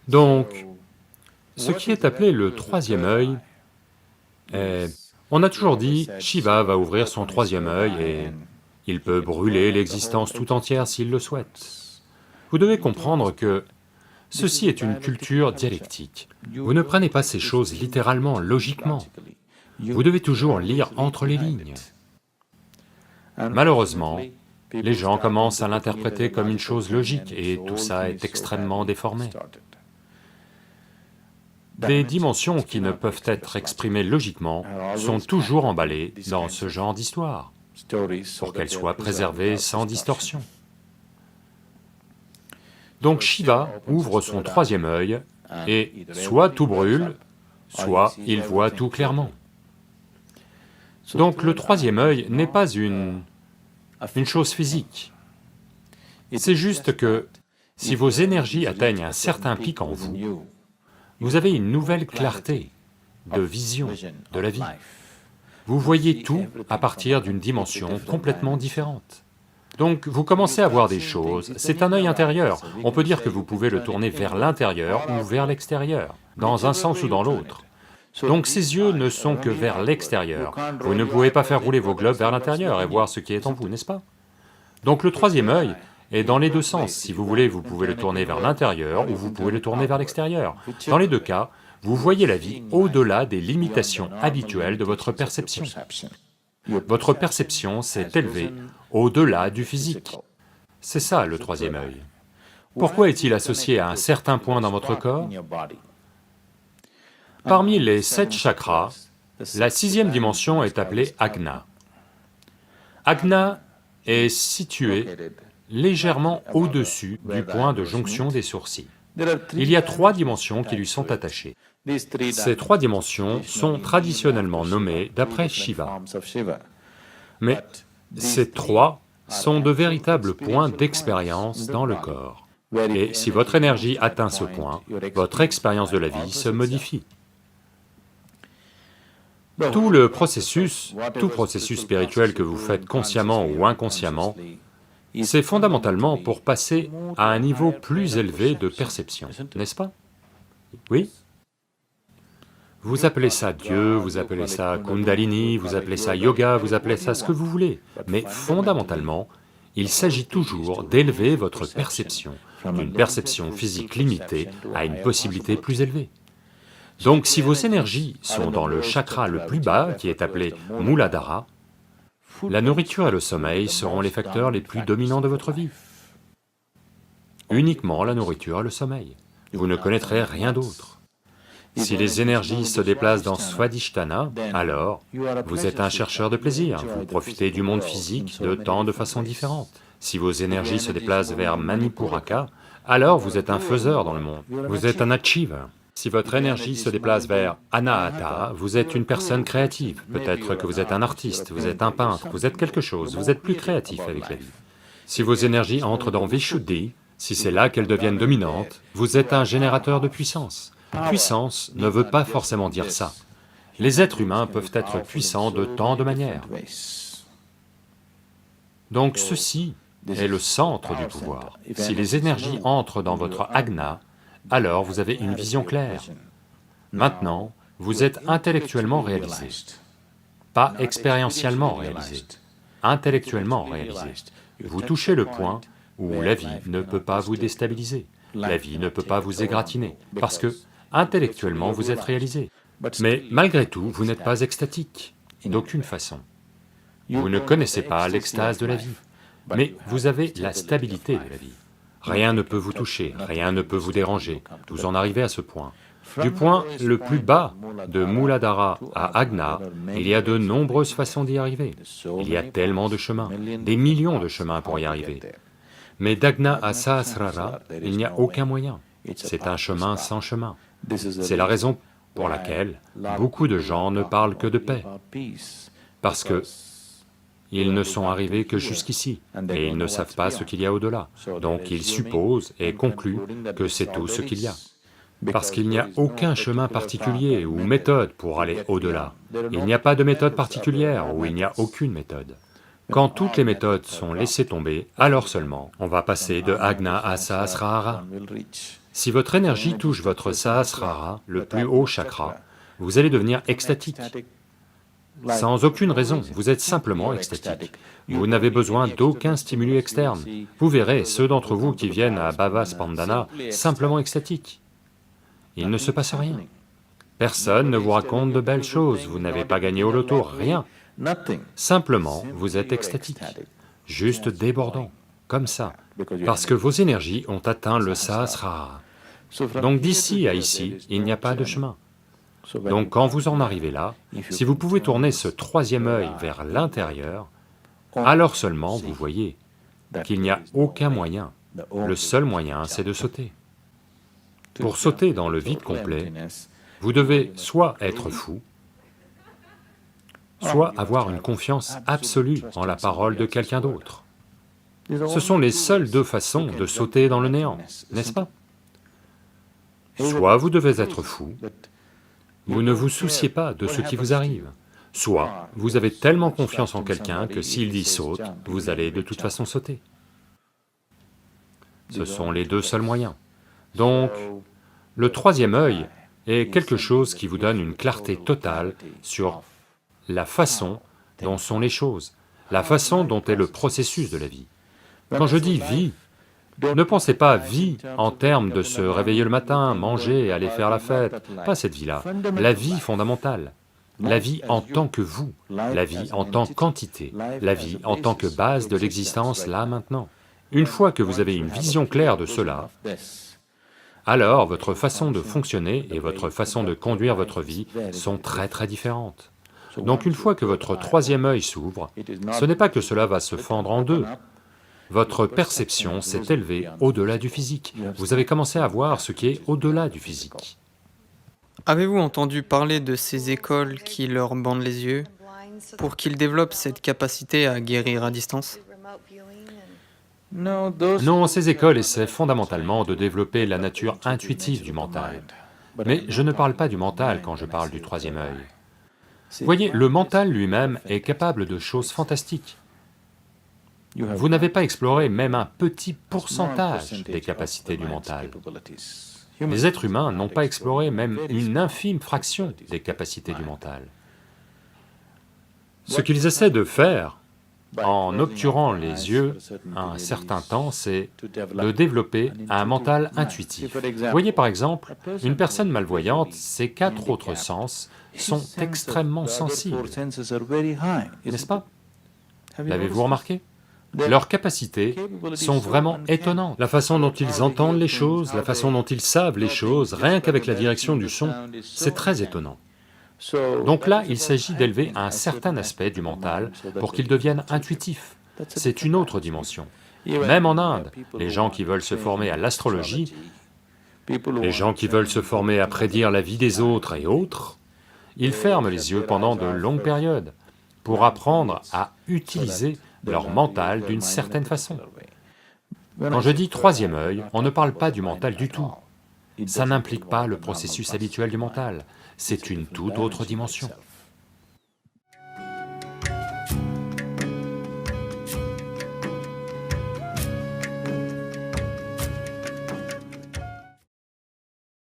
Donc, ce qui est appelé le troisième œil, on a toujours dit Shiva va ouvrir son troisième œil et il peut brûler l'existence tout entière s'il le souhaite. Vous devez comprendre que ceci est une culture dialectique. Vous ne prenez pas ces choses littéralement, logiquement. Vous devez toujours lire entre les lignes. Malheureusement, les gens commencent à l'interpréter comme une chose logique et tout ça est extrêmement déformé. Des dimensions qui ne peuvent être exprimées logiquement sont toujours emballées dans ce genre d'histoire, pour qu'elles soient préservées sans distorsion. Donc Shiva ouvre son troisième œil et soit tout brûle, soit il voit tout clairement. Donc le troisième œil n'est pas une chose physique. C'est juste que si vos énergies atteignent un certain pic en vous, vous avez une nouvelle clarté de vision de la vie. Vous voyez tout à partir d'une dimension complètement différente. Donc vous commencez à voir des choses, c'est un œil intérieur, on peut dire que vous pouvez le tourner vers l'intérieur ou vers l'extérieur, dans un sens ou dans l'autre. Donc ces yeux ne sont que vers l'extérieur, vous ne pouvez pas faire rouler vos globes vers l'intérieur et voir ce qui est en vous, n'est-ce pas? Donc le troisième œil est dans les deux sens, si vous voulez, vous pouvez le tourner vers l'intérieur ou vous pouvez le tourner vers l'extérieur. Dans les deux cas, vous voyez la vie au-delà des limitations habituelles de votre perception. Votre perception s'est élevée au-delà du physique. C'est ça le troisième œil. Pourquoi est-il associé à un certain point dans votre corps? Parmi les 7 chakras, la 6e dimension est appelée Ajna. Ajna est située légèrement au-dessus du point de jonction des sourcils. Il y a 3 dimensions qui lui sont attachées. Ces 3 dimensions sont traditionnellement nommées d'après Shiva. Mais ces 3 sont de véritables points d'expérience dans le corps. Et si votre énergie atteint ce point, votre expérience de la vie se modifie. Tout processus spirituel que vous faites consciemment ou inconsciemment, c'est fondamentalement pour passer à un niveau plus élevé de perception, n'est-ce pas? Oui? Vous appelez ça Dieu, vous appelez ça Kundalini, vous appelez ça yoga, vous appelez ça ce que vous voulez, mais fondamentalement, il s'agit toujours d'élever votre perception, d'une perception physique limitée à une possibilité plus élevée. Donc si vos énergies sont dans le chakra le plus bas, qui est appelé Muladhara, la nourriture et le sommeil seront les facteurs les plus dominants de votre vie. Uniquement la nourriture et le sommeil. Vous ne connaîtrez rien d'autre. Si les énergies se déplacent dans Swadhisthana, alors vous êtes un chercheur de plaisir, vous profitez du monde physique de tant de façons différentes. Si vos énergies se déplacent vers Manipuraka, alors vous êtes un faiseur dans le monde, vous êtes un achiever. Si votre énergie se déplace vers Anahata, vous êtes une personne créative, peut-être que vous êtes un artiste, vous êtes un peintre, vous êtes quelque chose, vous êtes plus créatif avec la vie. Si vos énergies entrent dans Vishuddhi, si c'est là qu'elles deviennent dominantes, vous êtes un générateur de puissance. Puissance ne veut pas forcément dire ça. Les êtres humains peuvent être puissants de tant de manières. Donc ceci est le centre du pouvoir. Si les énergies entrent dans votre Ajna, alors vous avez une vision claire. Maintenant, vous êtes intellectuellement réalisé, pas expérientiellement réalisé, intellectuellement réalisé. Vous touchez le point où la vie ne peut pas vous déstabiliser, la vie ne peut pas vous égratigner, parce que intellectuellement vous êtes réalisé. Mais malgré tout, vous n'êtes pas extatique, d'aucune façon. Vous ne connaissez pas l'extase de la vie, mais vous avez la stabilité de la vie. Rien ne peut vous toucher, rien ne peut vous déranger, vous en arrivez à ce point. Du point le plus bas de Muladhara à Ajna, il y a de nombreuses façons d'y arriver. Il y a tellement de chemins, des millions de chemins pour y arriver. Mais d'Ajna à Sahasrara, il n'y a aucun moyen. C'est un chemin sans chemin. C'est la raison pour laquelle beaucoup de gens ne parlent que de paix, parce que ils ne sont arrivés que jusqu'ici, et ils ne savent pas ce qu'il y a au-delà. Donc ils supposent et concluent que c'est tout ce qu'il y a. Parce qu'il n'y a aucun chemin particulier ou méthode pour aller au-delà. Il n'y a pas de méthode particulière ou il n'y a aucune méthode. Quand toutes les méthodes sont laissées tomber, alors seulement on va passer de Ajna à Sahasrara. Si votre énergie touche votre Sahasrara, le plus haut chakra, vous allez devenir extatique. Sans aucune raison, vous êtes simplement extatique. Vous n'avez besoin d'aucun stimulus externe. Vous verrez ceux d'entre vous qui viennent à Bhava Spandana simplement extatiques. Il ne se passe rien. Personne ne vous raconte de belles choses, vous n'avez pas gagné au loto, rien. Simplement, vous êtes extatique, juste débordant, comme ça, parce que vos énergies ont atteint le Sahasrara. Donc d'ici à ici, il n'y a pas de chemin. Donc quand vous en arrivez là, si vous pouvez tourner ce troisième œil vers l'intérieur, alors seulement vous voyez qu'il n'y a aucun moyen. Le seul moyen, c'est de sauter. Pour sauter dans le vide complet, vous devez soit être fou, soit avoir une confiance absolue en la parole de quelqu'un d'autre. Ce sont les seules deux façons de sauter dans le néant, n'est-ce pas? Soit vous devez être fou, vous ne vous souciez pas de ce qui vous arrive, soit vous avez tellement confiance en quelqu'un que s'il dit saute, vous allez de toute façon sauter. Ce sont les deux seuls moyens. Donc, le troisième œil est quelque chose qui vous donne une clarté totale sur la façon dont sont les choses, la façon dont est le processus de la vie. Quand je dis vie, ne pensez pas vie en termes de se réveiller le matin, manger, aller faire la fête, pas cette vie-là. La vie fondamentale, la vie en tant que vous, la vie en tant qu'entité, la vie en tant que base de l'existence là maintenant. Une fois que vous avez une vision claire de cela, alors votre façon de fonctionner et votre façon de conduire votre vie sont très différentes. Donc une fois que votre troisième œil s'ouvre, ce n'est pas que cela va se fendre en deux. Votre perception s'est élevée au-delà du physique. Vous avez commencé à voir ce qui est au-delà du physique. Avez-vous entendu parler de ces écoles qui leur bandent les yeux pour qu'ils développent cette capacité à guérir à distance? Non, ces écoles essaient fondamentalement de développer la nature intuitive du mental. Mais je ne parle pas du mental quand je parle du troisième œil. Voyez, le mental lui-même est capable de choses fantastiques. Vous n'avez pas exploré même un petit pourcentage des capacités du mental. Les êtres humains n'ont pas exploré même une infime fraction des capacités du mental. Ce qu'ils essaient de faire, en obturant les yeux un certain temps, c'est de développer un mental intuitif. Voyez par exemple, une personne malvoyante, ses 4 autres sens sont extrêmement sensibles, n'est-ce pas? L'avez-vous remarqué? Leurs capacités sont vraiment étonnantes. La façon dont ils entendent les choses, la façon dont ils savent les choses, rien qu'avec la direction du son, c'est très étonnant. Donc là, il s'agit d'élever un certain aspect du mental pour qu'il devienne intuitif. C'est une autre dimension. Même en Inde, les gens qui veulent se former à l'astrologie, les gens qui veulent se former à prédire la vie des autres et autres, ils ferment les yeux pendant de longues périodes pour apprendre à utiliser leur mental d'une certaine façon. Quand je dis troisième œil, on ne parle pas du mental du tout. Ça n'implique pas le processus habituel du mental, c'est une toute autre dimension.